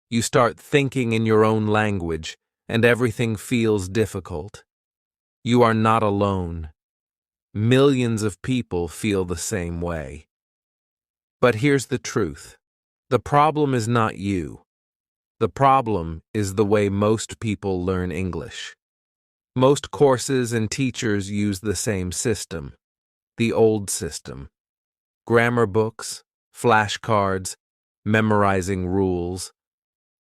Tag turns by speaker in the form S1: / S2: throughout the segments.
S1: You start thinking in your own language, and everything feels difficult. You are not alone. Millions of people feel the same way. But here's the truth. The problem is not you. The problem is the way most people learn English. Most courses and teachers use the same system, the old system. Grammar books, flashcards, memorizing rules.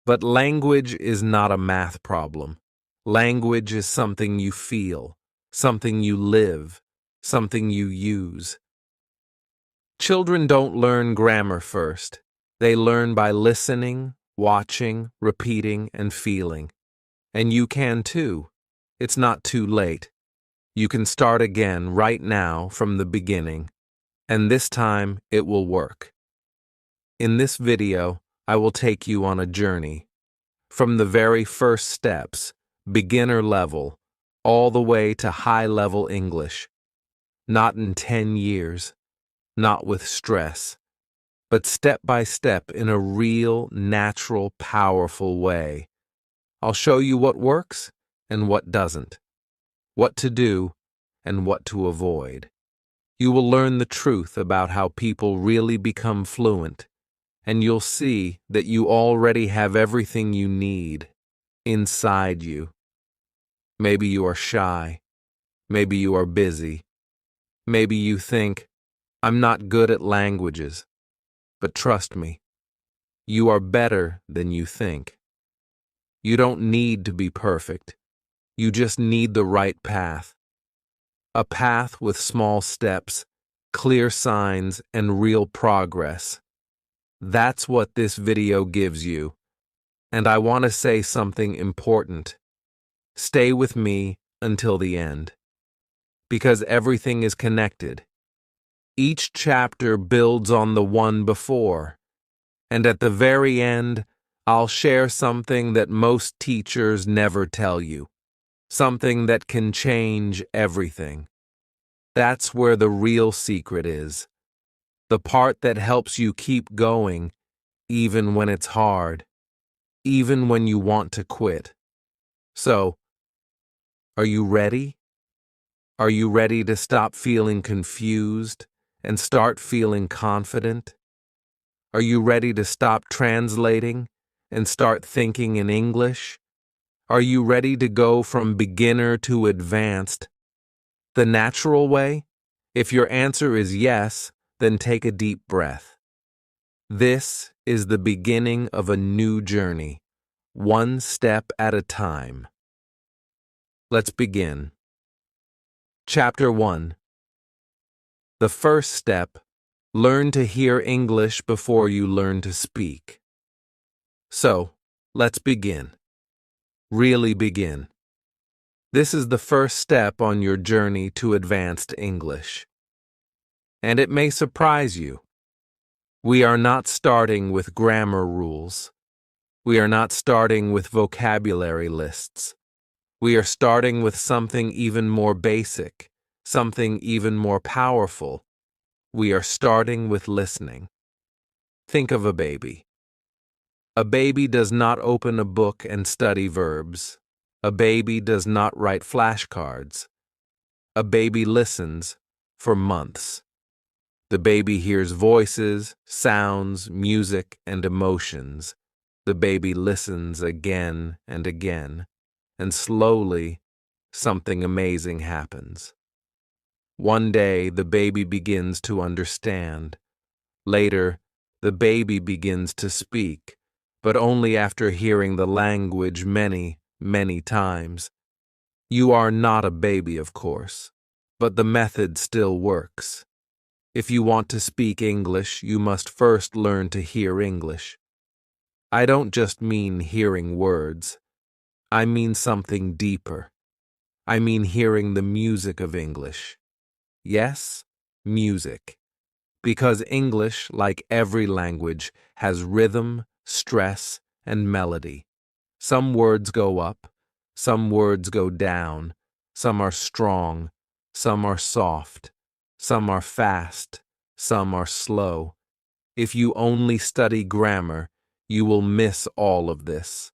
S1: But language is not a math problem. Language is something you feel, something you live, something you use. Children don't learn grammar first. They learn by listening, watching, repeating, and feeling. And you can too. It's not too late. You can start again right now from the beginning. And this time it will work. In this video, I will take you on a journey. From the very first steps, beginner level, all the way to high-level English. Not in 10 years, not with stress, but step by step in a real, natural, powerful way. I'll show you what works and what doesn't, what to do and what to avoid. You will learn the truth about how people really become fluent, and you'll see that you already have everything you need inside you. Maybe you are shy. Maybe you are busy. Maybe you think, I'm not good at languages. But trust me, you are better than you think. You don't need to be perfect. You just need the right path. A path with small steps, clear signs, and real progress. That's what this video gives you. And I want to say something important. Stay with me until the end. Because everything is connected. Each chapter builds on the one before. And at the very end, I'll share something that most teachers never tell you. Something that can change everything. That's where the real secret is. The part that helps you keep going, even when it's hard. Even when you want to quit. So, are you ready? Are you ready to stop feeling confused and start feeling confident? Are you ready to stop translating and start thinking in English? Are you ready to go from beginner to advanced? The natural way? If your answer is yes, then take a deep breath. This is the beginning of a new journey, one step at a time. Let's begin. Chapter 1. The first step, learn to hear English before you learn to speak. So, let's begin. Really begin. This is the first step on your journey to advanced English. And it may surprise you. We are not starting with grammar rules. We are not starting with vocabulary lists. We are starting with something even more basic, something even more powerful. We are starting with listening. Think of a baby. A baby does not open a book and study verbs. A baby does not write flashcards. A baby listens for months. The baby hears voices, sounds, music, and emotions. The baby listens again and again, and slowly, something amazing happens. One day, the baby begins to understand. Later, the baby begins to speak, but only after hearing the language many, many times. You are not a baby, of course, but the method still works. If you want to speak English, you must first learn to hear English. I don't just mean hearing words. I mean something deeper. I mean hearing the music of English. Yes, music. Because English, like every language, has rhythm, stress, and melody. Some words go up, some words go down, some are strong, some are soft, some are fast, some are slow. If you only study grammar, you will miss all of this.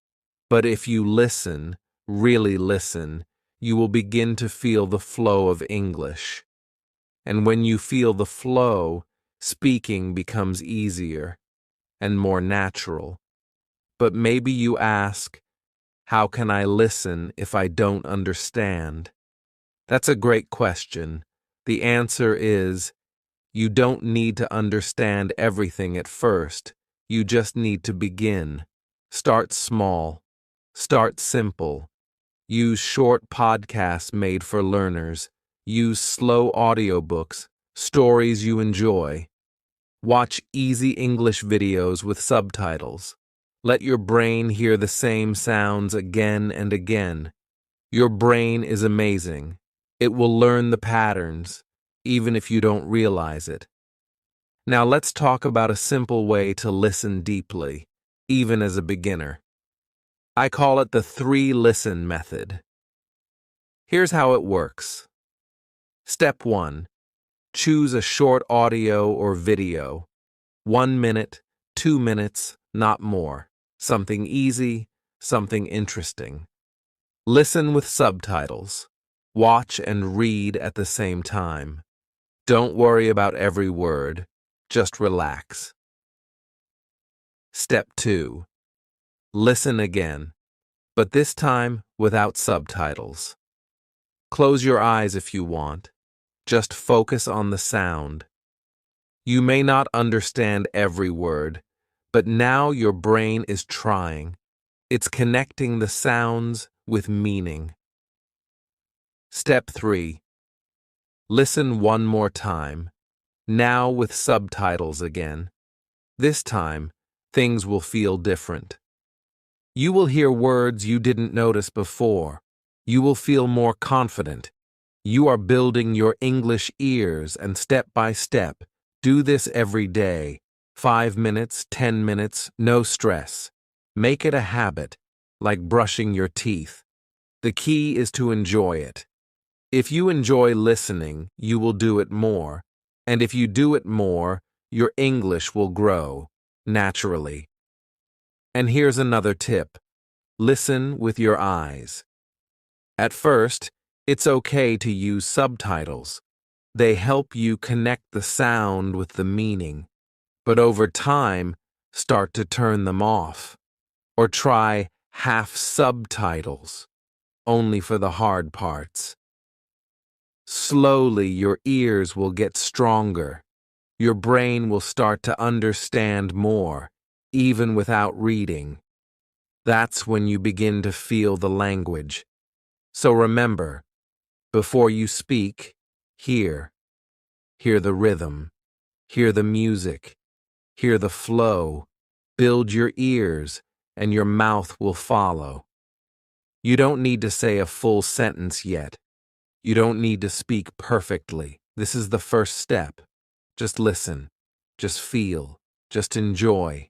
S1: But if you listen, really listen, you will begin to feel the flow of English. And when you feel the flow, speaking becomes easier and more natural. But maybe you ask, how can I listen if I don't understand? That's a great question. The answer is, you don't need to understand everything at first. You just need to begin. Start small. Start simple. Use short podcasts made for learners. Use slow audiobooks, stories you enjoy. Watch easy English videos with subtitles. Let your brain hear the same sounds again and again. Your brain is amazing. It will learn the patterns, even if you don't realize it. Now let's talk about a simple way to listen deeply, even as a beginner. I call it the 3-listen method. Here's how it works. Step 1. Choose a short audio or video. 1 minute, 2 minutes, not more. Something easy, something interesting. Listen with subtitles. Watch and read at the same time. Don't worry about every word. Just relax. Step 2. Listen again, but this time without subtitles. Close your eyes if you want. Just focus on the sound. You may not understand every word, but now your brain is trying. It's connecting the sounds with meaning. Step 3. Listen one more time, now with subtitles again. This time, things will feel different. You will hear words you didn't notice before. You will feel more confident. You are building your English ears, and step by step, do this every day. 5 minutes, 10 minutes, no stress. Make it a habit, like brushing your teeth. The key is to enjoy it. If you enjoy listening, you will do it more. And if you do it more, your English will grow, naturally. And here's another tip. Listen with your eyes. At first, it's okay to use subtitles. They help you connect the sound with the meaning. But over time, start to turn them off. Or try half subtitles, only for the hard parts. Slowly, your ears will get stronger. Your brain will start to understand more, even without reading. That's when you begin to feel the language. So remember, before you speak, hear. Hear the rhythm. Hear the music. Hear the flow. Build your ears, and your mouth will follow. You don't need to say a full sentence yet. You don't need to speak perfectly. This is the first step. Just listen. Just feel. Just enjoy.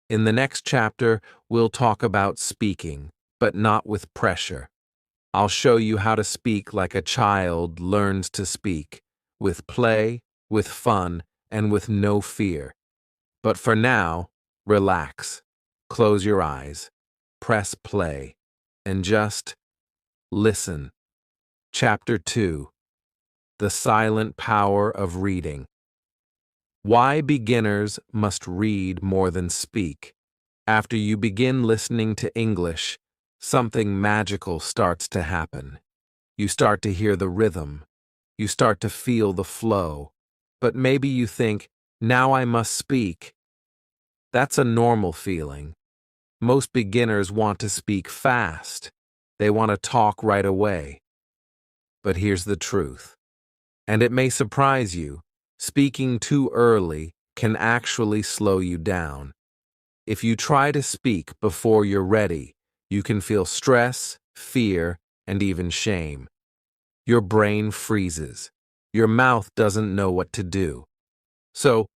S1: In the next chapter, we'll talk about speaking, but not with pressure. I'll show you how to speak like a child learns to speak, with play, with fun, and with no fear. But for now, relax. Close your eyes. Press play. And just listen. Chapter 2. The Silent Power of Reading. Why beginners must read more than speak. After you begin listening to English, something magical starts to happen. You start to hear the rhythm. You start to feel the flow. But maybe you think, now I must speak. That's a normal feeling. Most beginners want to speak fast. They want to talk right away. But here's the truth. And it may surprise you. Speaking too early can actually slow you down. If you try to speak before you're ready, you can feel stress, fear, and even shame. Your brain freezes. Your mouth doesn't know what to do. So,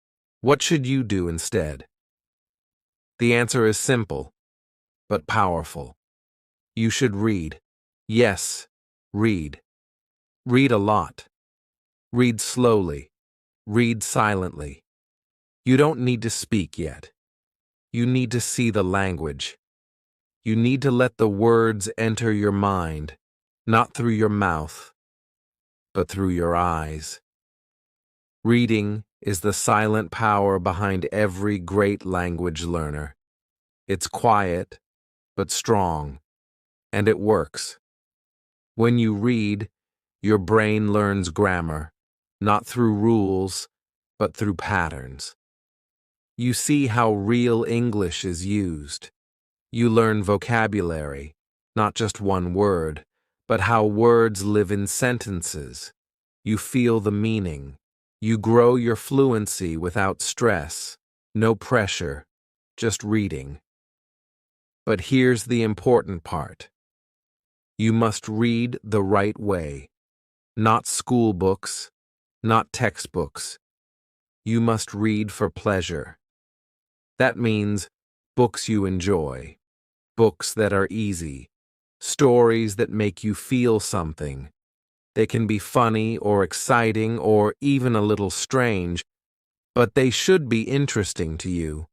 S1: what should you do instead? The answer is simple, but powerful. You should read. Yes, read. Read a lot. Read slowly. Read silently. You don't need to speak yet. You need to see the language. You need to let the words enter your mind, not through your mouth, but through your eyes. Reading is the silent power behind every great language learner. It's quiet, but strong, and it works. When you read, your brain learns grammar, not through rules, but through patterns. You see how real English is used. You learn vocabulary, not just one word, but how words live in sentences. You feel the meaning. You grow your fluency without stress, no pressure, just reading. But here's the important part. You must read the right way, not school books, not textbooks. You must read for pleasure. That means books you enjoy, books that are easy, stories that make you feel something. They can be funny or exciting or even a little strange, but they should be interesting to you.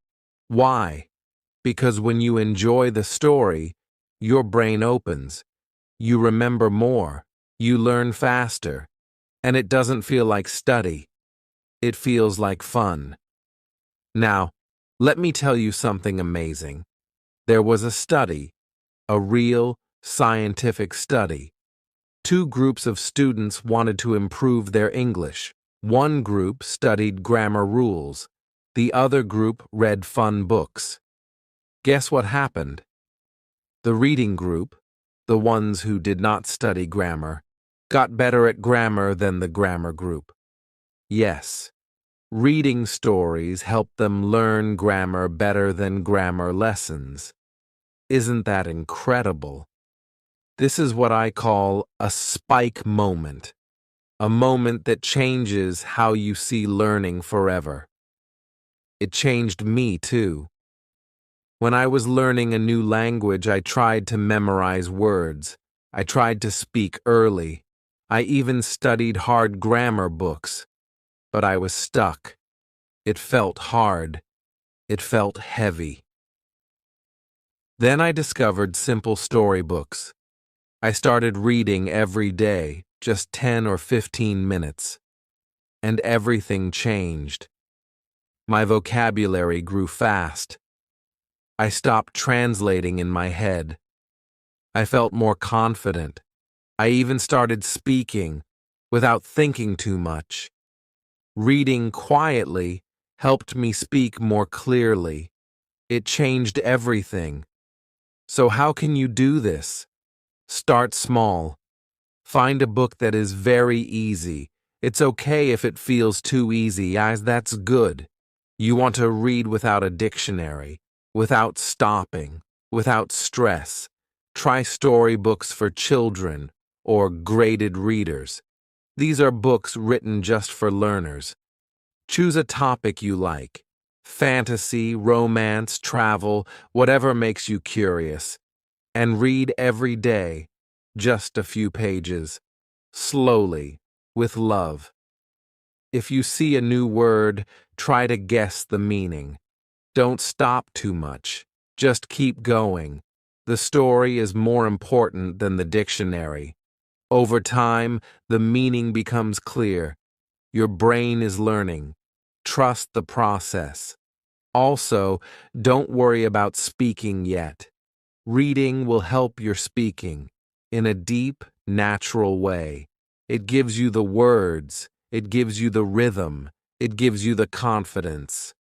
S1: Why? Because when you enjoy the story, your brain opens, you remember more, you learn faster, and it doesn't feel like study. It feels like fun. Now, let me tell you something amazing. There was a study, a real scientific study. Two groups of students wanted to improve their English. One group studied grammar rules. The other group read fun books. Guess what happened? The reading group, the ones who did not study grammar, got better at grammar than the grammar group. Yes, reading stories helped them learn grammar better than grammar lessons. Isn't that incredible? This is what I call a spike moment, a moment that changes how you see learning forever. It changed me too. When I was learning a new language, I tried to memorize words. I tried to speak early. I even studied hard grammar books. But I was stuck. It felt hard. It felt heavy. Then I discovered simple storybooks. I started reading every day, just 10 or 15 minutes. And everything changed. My vocabulary grew fast. I stopped translating in my head. I felt more confident. I even started speaking without thinking too much. Reading quietly helped me speak more clearly. It changed everything. So how can you do this? Start small. Find a book that is very easy. It's okay if it feels too easy, as that's good. You want to read without a dictionary, without stopping, without stress. Try storybooks for children or graded readers. These are books written just for learners. Choose a topic you like. Fantasy, romance, travel, whatever makes you curious. And read every day, just a few pages, slowly, with love. If you see a new word, try to guess the meaning. Don't stop too much. Just keep going. The story is more important than the dictionary. Over time, the meaning becomes clear. Your brain is learning. Trust the process. Also, don't worry about speaking yet. Reading will help your speaking in a deep, natural way. It gives you the words, it gives you the rhythm, it gives you the confidence.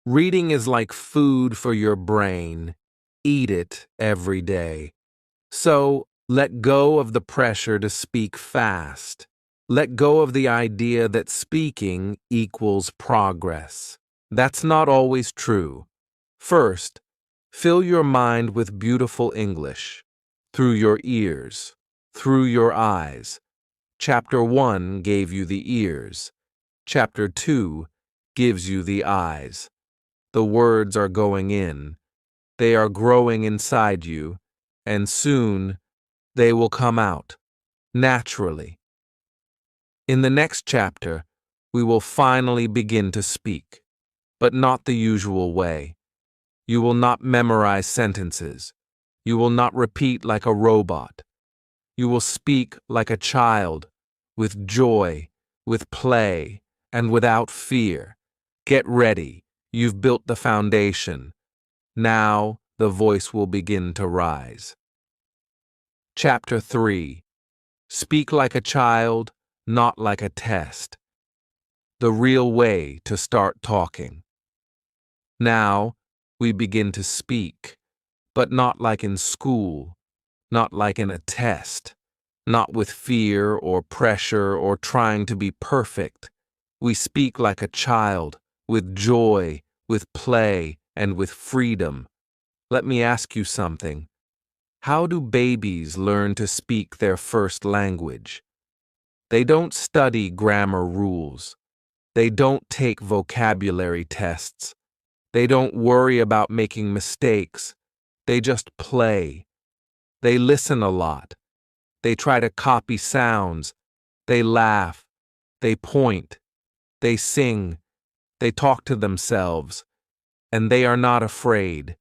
S1: Reading is like food for your brain. Eat it every day. So, let go of the pressure to speak fast. Let go of the idea that speaking equals progress. That's not always true. First, fill your mind with beautiful English, through your ears, through your eyes. Chapter 1 gave you the ears. Chapter 2 gives you the eyes. The words are going in. They are growing inside you, and soon they will come out, naturally. In the next chapter, we will finally begin to speak, but not the usual way. You will not memorize sentences. You will not repeat like a robot. You will speak like a child, with joy, with play, and without fear. Get ready. You've built the foundation. Now the voice will begin to rise. Chapter 3. Speak like a child, not like a test. The real way to start talking. Now we begin to speak, but not like in school, not like in a test, not with fear or pressure or trying to be perfect. We speak like a child, with joy, with play, and with freedom. Let me ask you something. How do babies learn to speak their first language? They don't study grammar rules. They don't take vocabulary tests. They don't worry about making mistakes. They just play. They listen a lot. They try to copy sounds. They laugh. They point. They sing. They talk to themselves. And they are not afraid.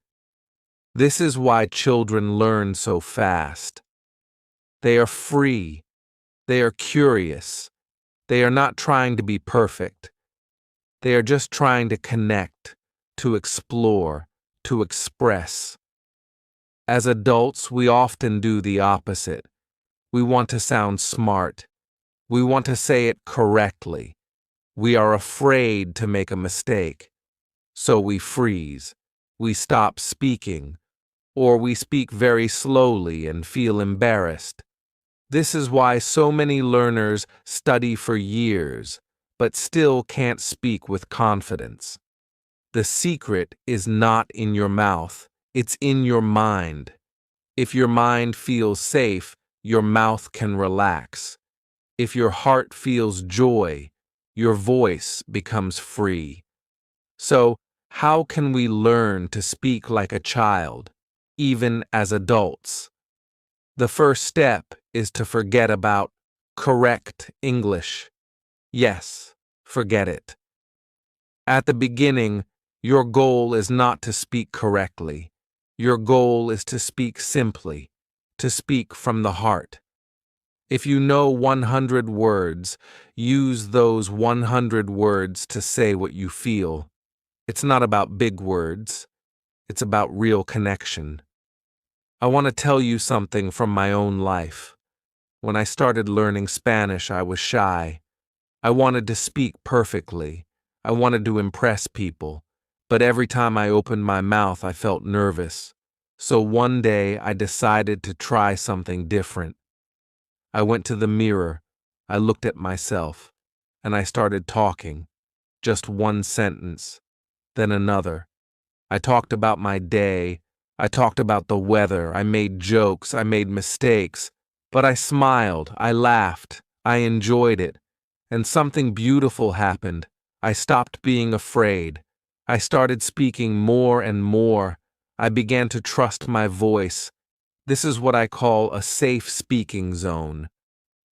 S1: This is why children learn so fast. They are free. They are curious. They are not trying to be perfect. They are just trying to connect, to explore, to express. As adults, we often do the opposite. We want to sound smart. We want to say it correctly. We are afraid to make a mistake. So we freeze. We stop speaking. Or we speak very slowly and feel embarrassed. This is why so many learners study for years, but still can't speak with confidence. The secret is not in your mouth, it's in your mind. If your mind feels safe, your mouth can relax. If your heart feels joy, your voice becomes free. So, how can we learn to speak like a child, even as adults? The first step is to forget about correct English. Yes, forget it. At the beginning, your goal is not to speak correctly. Your goal is to speak simply, to speak from the heart. If you know 100 words, use those 100 words to say what you feel. It's not about big words. It's about real connection. I want to tell you something from my own life. When I started learning Spanish, I was shy. I wanted to speak perfectly. I wanted to impress people. But every time I opened my mouth, I felt nervous. So one day, I decided to try something different. I went to the mirror. I looked at myself. And I started talking. Just one sentence. Then another. I talked about my day. I talked about the weather. I made jokes. I made mistakes. But I smiled. I laughed. I enjoyed it. And something beautiful happened. I stopped being afraid. I started speaking more and more. I began to trust my voice. This is what I call a safe speaking zone.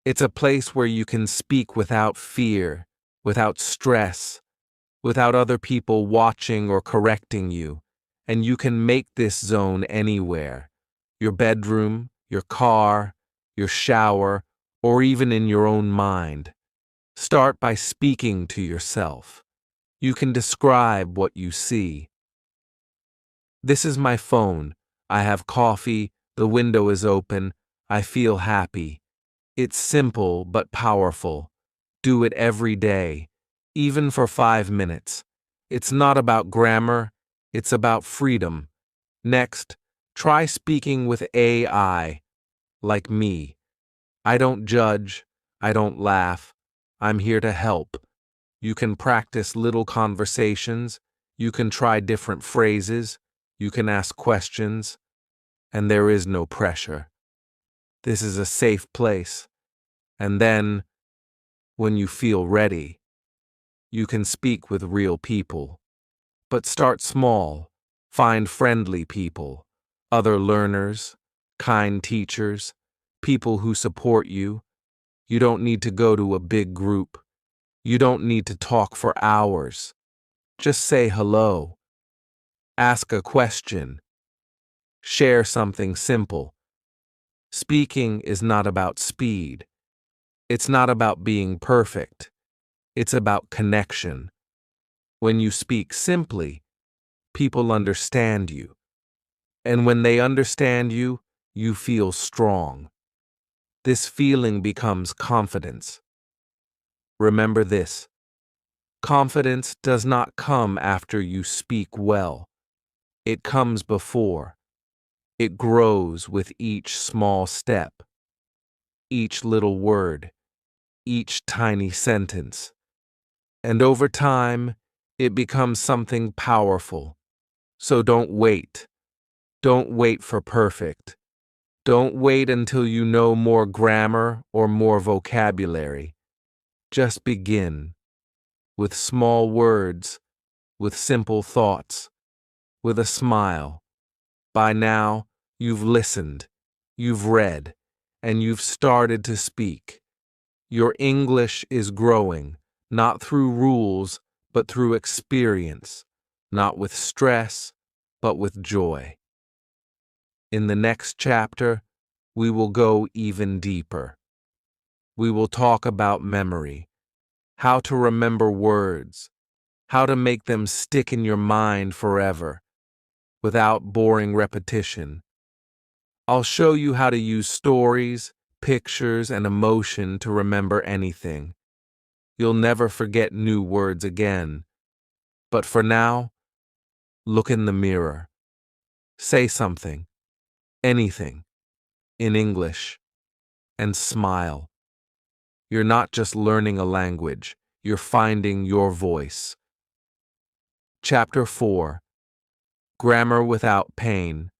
S1: It's a place where you can speak without fear, without stress, without other people watching or correcting you. And you can make this zone anywhere. Your bedroom, your car, your shower, or even in your own mind. Start by speaking to yourself. You can describe what you see. This is my phone. I have coffee. The window is open. I feel happy. It's simple but powerful. Do it every day, even for 5 minutes. It's not about grammar. It's about freedom. Next, try speaking with AI, like me. I don't judge. I don't laugh. I'm here to help. You can practice little conversations. You can try different phrases. You can ask questions. And there is no pressure. This is a safe place. And then, when you feel ready, you can speak with real people. But start small. Find friendly people, other learners, kind teachers, people who support you. You don't need to go to a big group. You don't need to talk for hours. Just say hello. Ask a question. Share something simple. Speaking is not about speed. It's not about being perfect. It's about connection. When you speak simply, people understand you. And when they understand you, you feel strong. This feeling becomes confidence. Remember this: confidence does not come after you speak well. It comes before. It grows with each small step, each little word, each tiny sentence. And over time, it becomes something powerful. So don't wait. Don't wait for perfect. Don't wait until you know more grammar or more vocabulary. Just begin with small words, with simple thoughts, with a smile. By now, you've listened, you've read, and you've started to speak. Your English is growing, not through rules, but through experience, not with stress, but with joy. In the next chapter, we will go even deeper. We will talk about memory, how to remember words, how to make them stick in your mind forever, without boring repetition. I'll show you how to use stories, pictures, and emotion to remember anything. You'll never forget new words again. But for now, look in the mirror. Say something, anything, in English, and smile. You're not just learning a language, you're finding your voice. Chapter 4: Grammar Without Pain.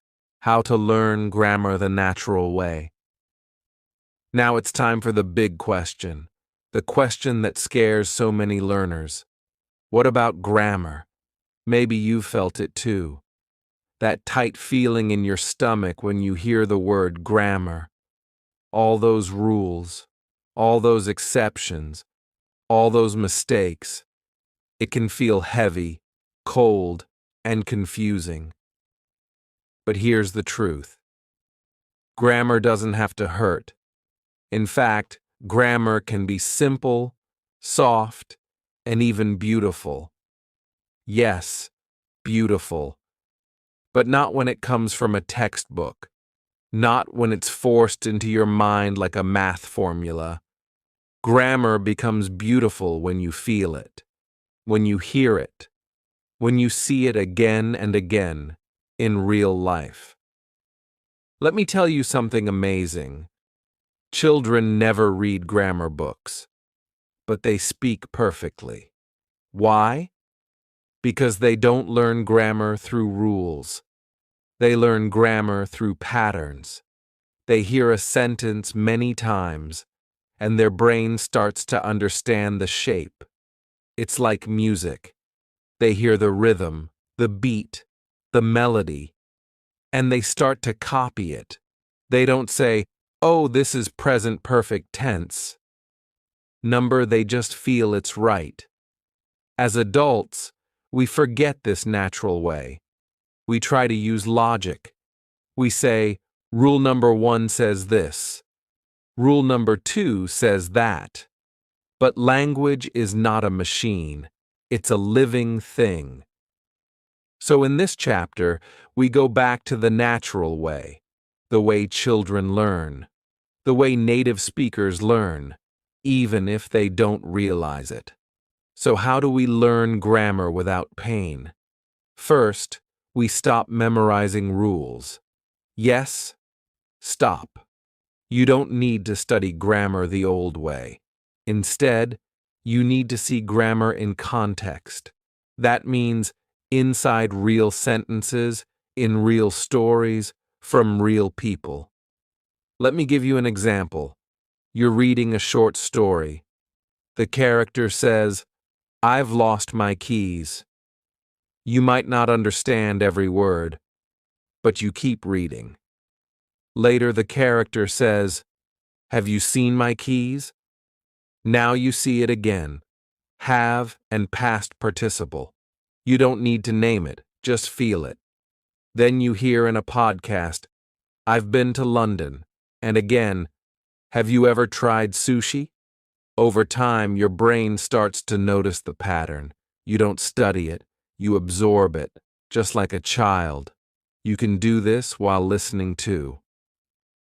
S1: How to Learn Grammar the Natural Way. Now it's time for the big question, the question that scares so many learners. What about grammar? Maybe you felt it too. That tight feeling in your stomach when you hear the word grammar. All those rules, all those exceptions, all those mistakes. It can feel heavy, cold, and confusing. But here's the truth. Grammar doesn't have to hurt. In fact, grammar can be simple, soft, and even beautiful. Yes, beautiful. But not when it comes from a textbook. Not when it's forced into your mind like a math formula. Grammar becomes beautiful when you feel it, when you hear it, when you see it again and again in real life. Let me tell you something amazing. Children never read grammar books, but they speak perfectly. Why? Because they don't learn grammar through rules. They learn grammar through patterns. They hear a sentence many times, and their brain starts to understand the shape. It's like music. They hear the rhythm, the beat, the melody, and they start to copy it. They don't say, "Oh, this is present perfect tense." They just feel it's right. As adults, we forget this natural way. We try to use logic. We say, rule number 1 says this. Rule number 2 says that. But language is not a machine. It's a living thing. So in this chapter, we go back to the natural way, the way children learn, the way native speakers learn, even if they don't realize it. So how do we learn grammar without pain? First, we stop memorizing rules. Yes, stop. You don't need to study grammar the old way. Instead, you need to see grammar in context. That means inside real sentences, in real stories, from real people. Let me give you an example. You're reading a short story. The character says, "I've lost my keys." You might not understand every word, but you keep reading. Later, the character says, "Have you seen my keys?" Now you see it again. Have and past participle. You don't need to name it, just feel it. Then you hear in a podcast, "I've been to London." And again, "Have you ever tried sushi?" Over time, your brain starts to notice the pattern. You don't study it, you absorb it, just like a child. You can do this while listening too.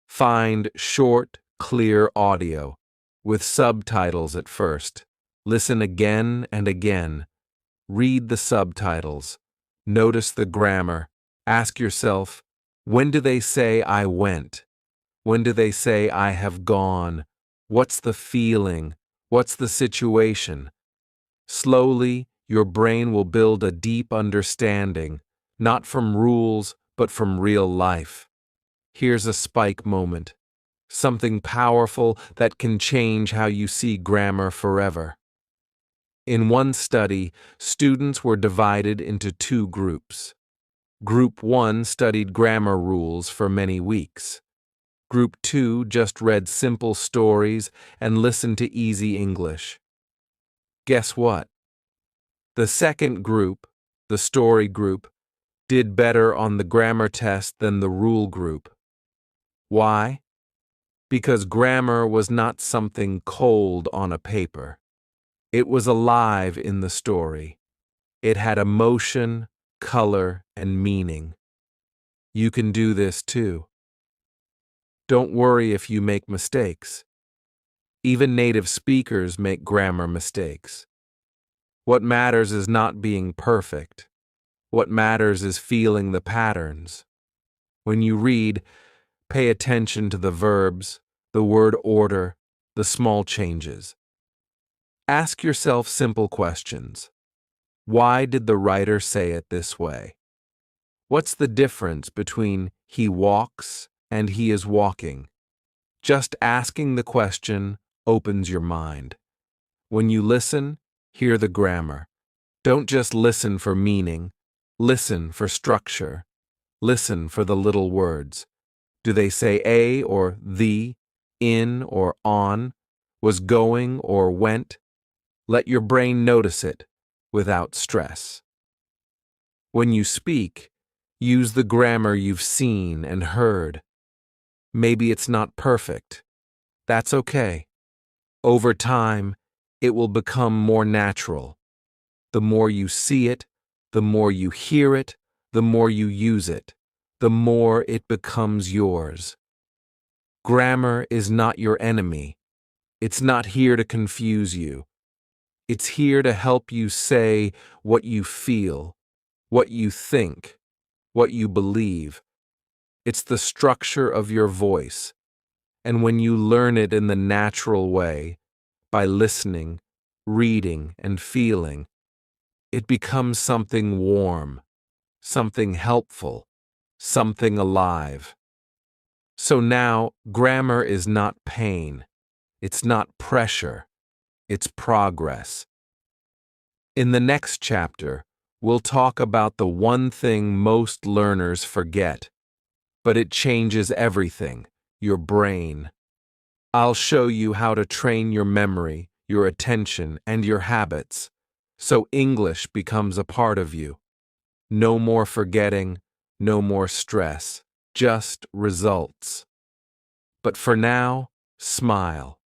S1: Find short, clear audio, with subtitles at first. Listen again and again. Read the subtitles. Notice the grammar. Ask yourself, when do they say "I went"? When do they say "I have gone"? What's the feeling? What's the situation? Slowly, your brain will build a deep understanding, not from rules, but from real life. Here's a spike moment. Something powerful that can change how you see grammar forever. In one study, students were divided into two groups. Group 1 studied grammar rules for many weeks. Group 2 just read simple stories and listened to easy English. Guess what? The second group, the story group, did better on the grammar test than the rule group. Why? Because grammar was not something cold on a paper. It was alive in the story. It had emotion, color, and meaning. You can do this too. Don't worry if you make mistakes. Even native speakers make grammar mistakes. What matters is not being perfect. What matters is feeling the patterns. When you read, pay attention to the verbs, the word order, the small changes. Ask yourself simple questions. Why did the writer say it this way? What's the difference between "he walks" and "he is walking"? Just asking the question opens your mind. When you listen, hear the grammar. Don't just listen for meaning. Listen for structure. Listen for the little words. Do they say "a" or "the", "in" or "on", "was going" or "went"? Let your brain notice it without stress. When you speak, use the grammar you've seen and heard. Maybe it's not perfect. That's okay. Over time, it will become more natural. The more you see it, the more you hear it, the more you use it, the more it becomes yours. Grammar is not your enemy. It's not here to confuse you. It's here to help you say what you feel, what you think, what you believe. It's the structure of your voice. And when you learn it in the natural way, by listening, reading, and feeling, it becomes something warm, something helpful, something alive. So now, grammar is not pain. It's not pressure. It's progress. In the next chapter, we'll talk about the one thing most learners forget, but it changes everything: your brain. I'll show you how to train your memory, your attention, and your habits, so English becomes a part of you. No more forgetting, no more stress, just results. But for now, smile.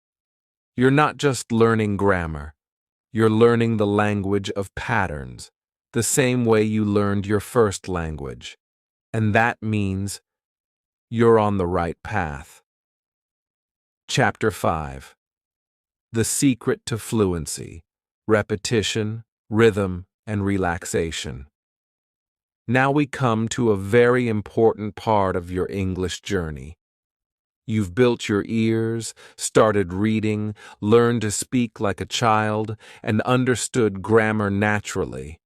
S1: You're not just learning grammar. You're learning the language of patterns, the same way you learned your first language. And that means you're on the right path. Chapter 5. The Secret to Fluency: Repetition, Rhythm, and Relaxation. Now we come to a very important part of your English journey. You've built your ears, started reading, learned to speak like a child, and understood grammar naturally.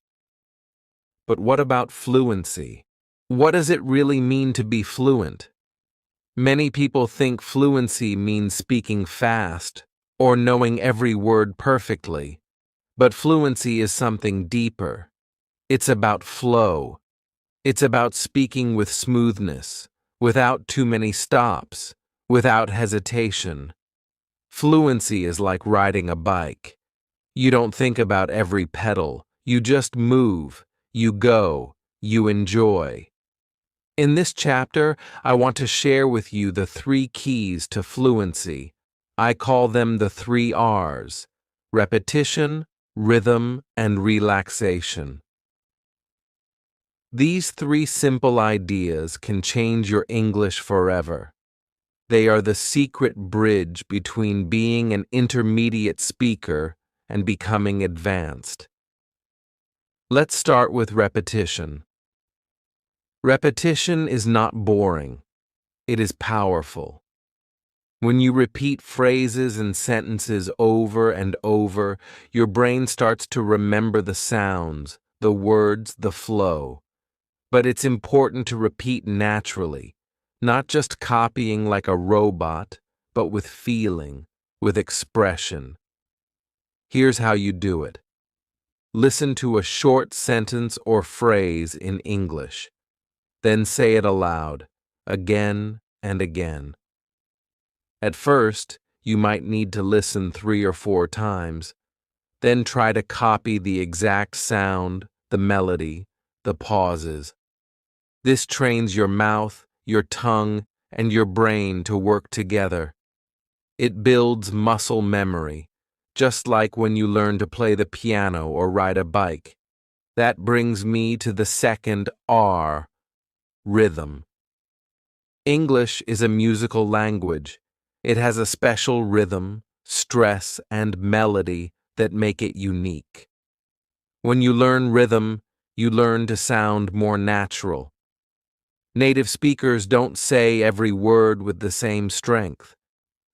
S1: But what about fluency? What does it really mean to be fluent? Many people think fluency means speaking fast or knowing every word perfectly. But fluency is something deeper. It's about flow. It's about speaking with smoothness, without too many stops, without hesitation. Fluency is like riding a bike. You don't think about every pedal. You just move. You go. you enjoy. In this chapter, I want to share with you the 3 keys to fluency. I call them the 3 R's: repetition, rhythm, and relaxation. These 3 simple ideas can change your English forever. They are the secret bridge between being an intermediate speaker and becoming advanced. Let's start with repetition. Repetition is not boring. It is powerful. When you repeat phrases and sentences over and over, your brain starts to remember the sounds, the words, the flow. But it's important to repeat naturally, not just copying like a robot, but with feeling, with expression. Here's how you do it. Listen to a short sentence or phrase in English. Then say it aloud, again and again. At first, you might need to listen 3 or 4 times. Then try to copy the exact sound, the melody, the pauses. This trains your mouth, your tongue, and your brain to work together. It builds muscle memory, just like when you learn to play the piano or ride a bike. That brings me to the second R, rhythm. English is a musical language. It has a special rhythm, stress, and melody that make it unique. When you learn rhythm, you learn to sound more natural. Native speakers don't say every word with the same strength.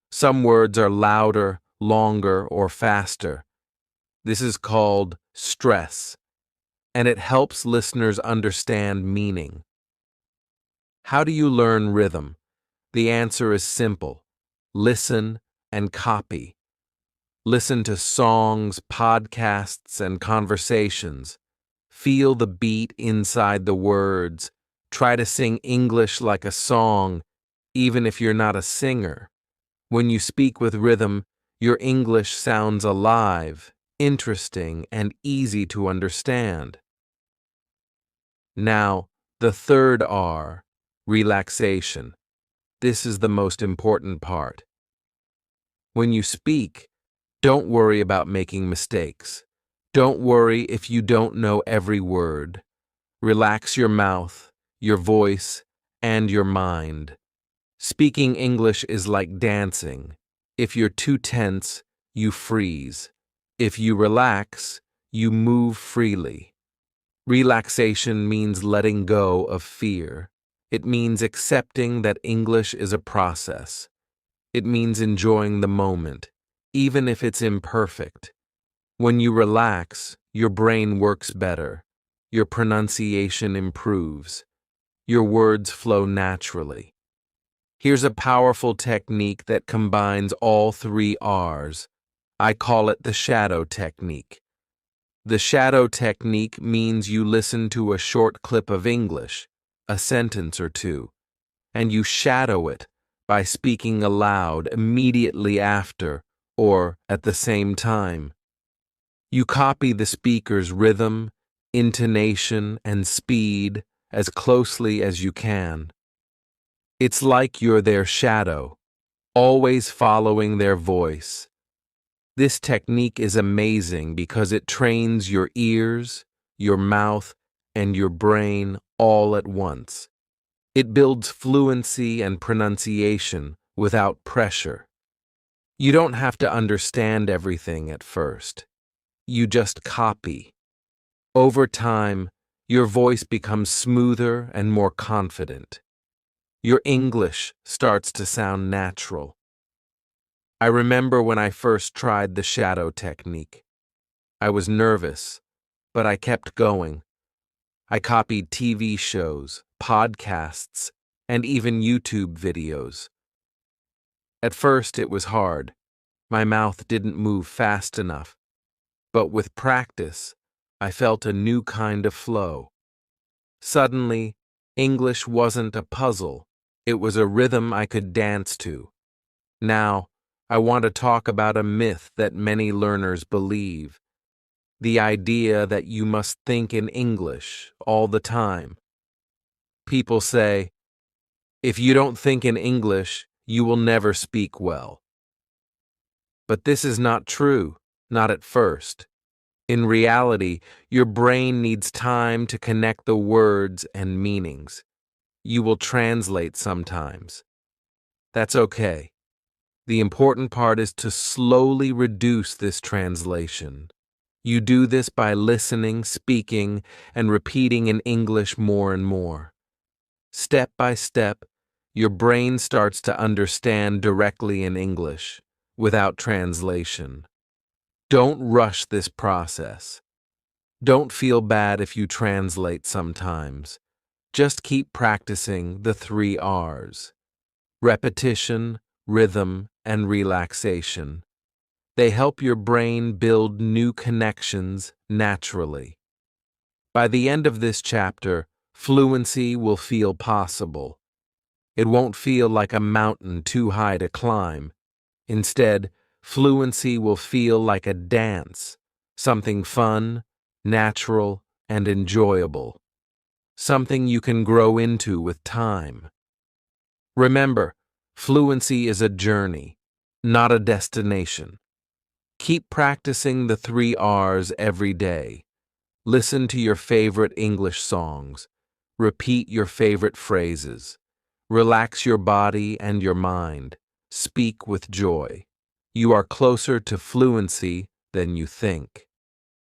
S1: Some words are louder, longer, or faster. This is called stress, and it helps listeners understand meaning. How do you learn rhythm? The answer is simple. Listen and copy. Listen to songs, podcasts, and conversations. Feel the beat inside the words. Try to sing English like a song, even if you're not a singer. When you speak with rhythm, your English sounds alive, interesting, and easy to understand. Now, the third R, relaxation. This is the most important part. When you speak, don't worry about making mistakes. Don't worry if you don't know every word. Relax your mouth, your voice, and your mind. Speaking English is like dancing. If you're too tense, you freeze. If you relax, you move freely. Relaxation means letting go of fear. It means accepting that English is a process. It means enjoying the moment, even if it's imperfect. When you relax, your brain works better. Your pronunciation improves. Your words flow naturally. Here's a powerful technique that combines all 3 R's. I call it the shadow technique. The shadow technique means you listen to a short clip of English, a sentence or 2, and you shadow it by speaking aloud immediately after or at the same time. You copy the speaker's rhythm, intonation, and speed as closely as you can. It's like you're their shadow, always following their voice. This technique is amazing because it trains your ears, your mouth, and your brain all at once. It builds fluency and pronunciation without pressure. You don't have to understand everything at first. You just copy. Over time, your voice becomes smoother and more confident. Your English starts to sound natural. I remember when I first tried the shadow technique. I was nervous, but I kept going. I copied TV shows, podcasts, and even YouTube videos. At first, it was hard. My mouth didn't move fast enough. But with practice, I felt a new kind of flow. Suddenly, English wasn't a puzzle. It was a rhythm I could dance to. Now, I want to talk about a myth that many learners believe. the idea that you must think in English all the time. People say, if you don't think in English, you will never speak well. But this is not true, not at first. In reality, your brain needs time to connect the words and meanings. You will translate sometimes. That's okay. The important part is to slowly reduce this translation. You do this by listening, speaking, and repeating in English more and more. Step by step, your brain starts to understand directly in English, without translation. Don't rush this process. Don't feel bad if you translate sometimes. Just keep practicing the 3 R's. Repetition, rhythm, and relaxation. They help your brain build new connections naturally. By the end of this chapter, fluency will feel possible. It won't feel like a mountain too high to climb. Instead, fluency will feel like a dance, something fun, natural, and enjoyable. Something you can grow into with time. Remember, fluency is a journey, not a destination. Keep practicing the 3 R's every day. Listen to your favorite English songs. Repeat your favorite phrases. Relax your body and your mind. Speak with joy. You are closer to fluency than you think.